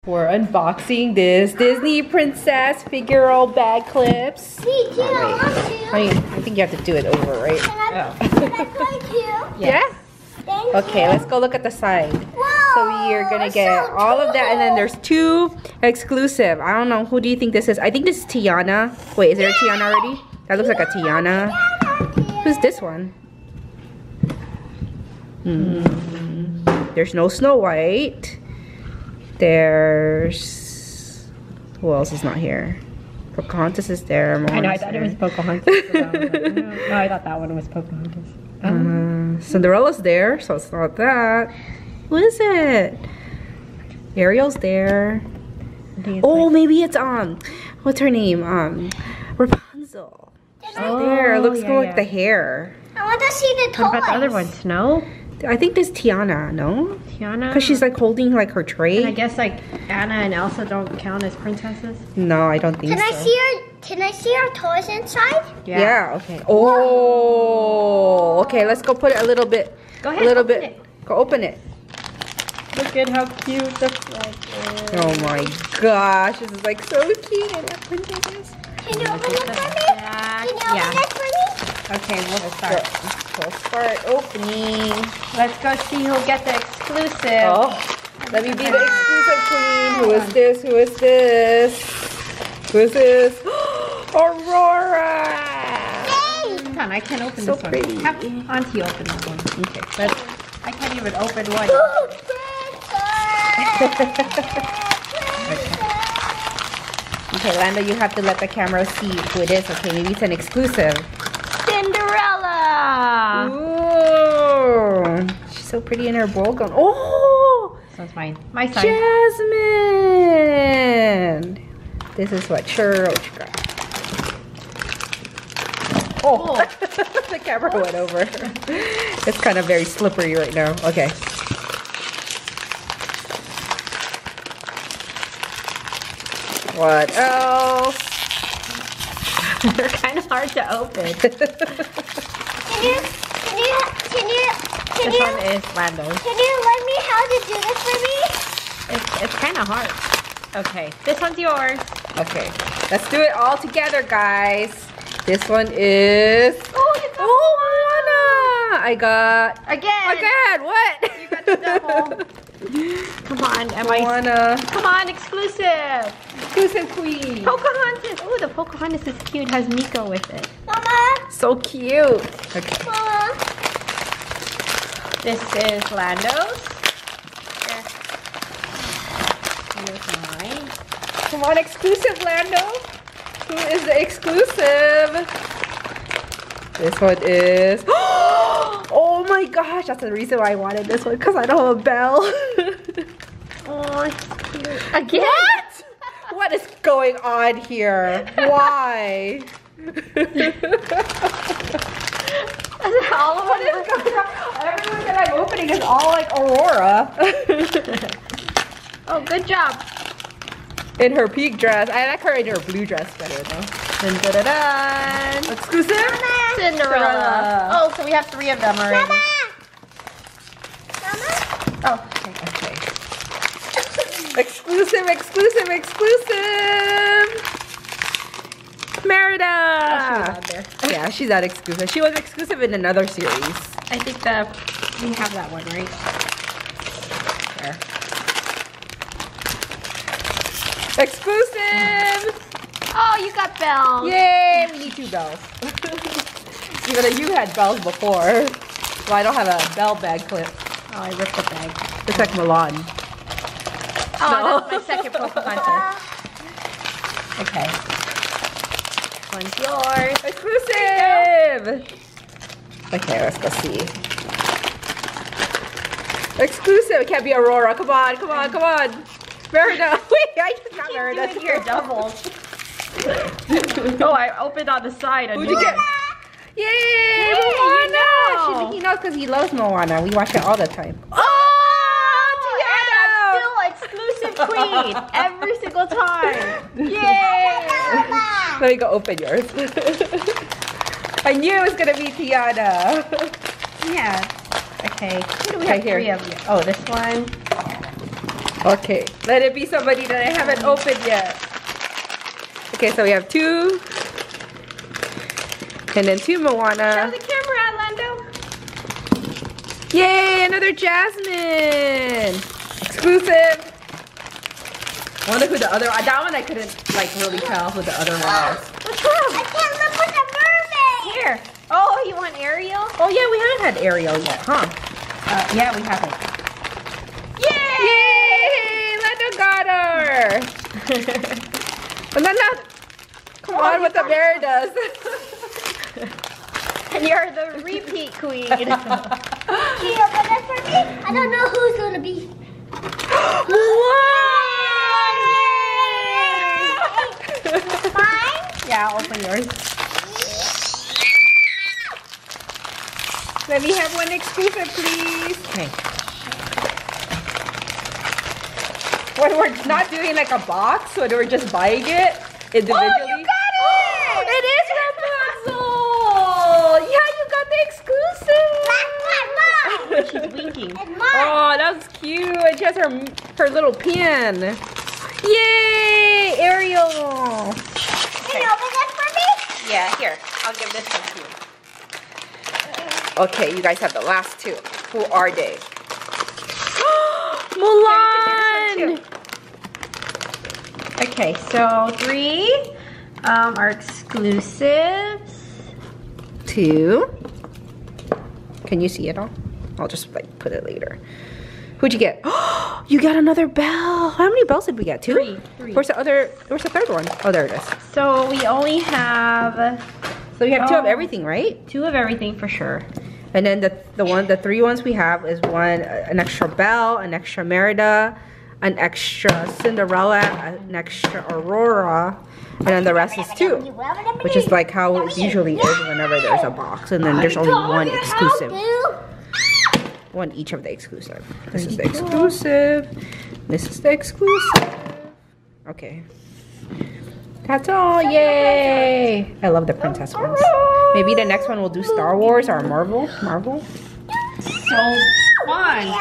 We're unboxing this Disney Princess Figural Bag Clips. Me too, I want to. I think you have to do it over, right? Can I play too? Yeah? Thank Okay, you. let's go look at the side. Whoa, So we are gonna get so all of that, and then cool. there's two exclusive. I don't know, who do you think this is? I think this is Tiana. Wait, is there a Tiana already? That looks like a Tiana. Who's this one? There's no Snow White. There's... Who else is not here? Pocahontas is there. I know, I thought it was Pocahontas. No, I thought that one was Pocahontas. Cinderella's there, so it's not that. Who is it? Ariel's there. Oh, maybe it's what's her name? Rapunzel. She's there. It looks more like the hair. I want to see the toys. What about the other one? Snow? I think this Tiana, no? Tiana? Because she's like holding like her tray. And I guess like Anna and Elsa don't count as princesses? No, I don't think Can so. Can I see our toys inside? Yeah, okay. Oh, okay, let's go put it a little bit. Go ahead, A little open bit. it. Go open it. Look at how cute the flag is. Oh my gosh, this is like so cute. I love princesses. Can you open it for me? Jack. Can you open it for me? Okay, we'll start. We'll start opening. Let's go see who'll get the exclusive. Oh, let me be the exclusive queen. Who is this? Who is this? Who is this? Aurora! Come on, I can't open So this one. pretty. Have Auntie open that one. Okay, I can't even open one. okay, Lando, you have to let the camera see who it is. Okay, maybe it's an exclusive. Cinderella! Ooh, she's so pretty in her bowl gown. Oh, This one's mine. My side. Jasmine. This is what Churrochka. Oh, the camera went over. It's kind of very slippery right now. Okay. What else? They're kind of hard to open. Can This one is Lando's. you learn me how to do this for me? It's kind of hard. Okay, this one's yours. Okay, let's do it all together, guys. This one is... Oh, you got Moana! I got... Again! What? You got the double. Come on, Moana. Come on, exclusive. Exclusive queen. Pocahontas. Oh, the Pocahontas is cute. Has Miko with it. Mama, So cute. Okay. Mama. This is Lando's. Here. Here's mine. Come on, exclusive Lando. Who is the exclusive? This one is... Oh my gosh, that's the reason why I wanted this one, because I don't have a bell. Oh, it's cute. Again? What? What is going on here? Why? All of What is going on? Everyone that I'm opening is all like Aurora. Oh, good job. In her pink dress. I like her in her blue dress better though. Dun, dun, dun, dun. Exclusive? Cinderella. Oh, so we have 3 of them already. Mama. Oh, okay. Okay. Exclusive, exclusive, exclusive! Merida! Yeah, she's not exclusive. She was exclusive in another series. I think we have that one, right? There. Exclusive! Oh, you got bells. Yay! We need 2 bells. Even though you had bells before. Well, I don't have a bell bag clip. Oh, I ripped the bag. It's like Milan. Oh, No. that's my second Pocahontas. Okay. One's yours. Exclusive! Okay, let's go see. Exclusive! It can't be Aurora. Come on, come on, come on. Merida. Wait, I just got Merida. Doing your doubles. Oh, I opened on the side. Who'd you get? Yay! Hey, Moana! you know. He knows because he loves Moana. We watch it all the time. Oh, Anna's still exclusive queen every single time. Yay! Let me go open yours. I knew it was gonna be Tiana. Yeah. Okay. Who do we Okay, have here. 3 of you? Oh, this one. Okay, let it be somebody that I haven't opened yet. Okay, so we have 2. And then 2 Moana. Show the camera, Lando. Yay, another Jasmine. Exclusive. I wonder who the other, that one I couldn't like really tell who the other one was. Which one? I can't look with the mermaid. Here. Oh, you want Ariel? Oh yeah, we haven't had Ariel yet, huh? Yeah, we haven't. Yay! Yay! Lando got her! Banana! Come on, what the bear does. And you're the repeat queen. Can you open it for me? I don't know who's gonna be. Mine? Yeah, open yours. Let me have one exclusive, please. Okay. When we're not doing like a box, when we're just buying it individually. Oh, you got it! It is Rapunzel! Yeah, you got the exclusive! She's winking. It's mine. Oh, that's cute. And she has her little pin. Yay! Ariel! Can you open this for me? Yeah, here. I'll give this one to you. Okay, you guys have the last 2. Who are they? Mulan! Okay, so 3 are exclusives. 2. Can you see it all? I'll just like put it later. Who'd you get? Oh, you got another bell. How many bells did we get? 2? 3. Where's the third one? Oh, there it is. So we only have So we have 2 of everything, right? 2 of everything for sure. And then the 3 ones we have is an extra Belle, an extra Merida, an extra Cinderella, an extra Aurora, and then the rest is 2. Which is like how it usually is whenever there's a box. And then there's only 1 exclusive. 1 each of the exclusive. This is the exclusive. This is the exclusive. Okay. That's all. Yay! I love the princess ones. Maybe the next one we'll do Star Wars or Marvel. So fun.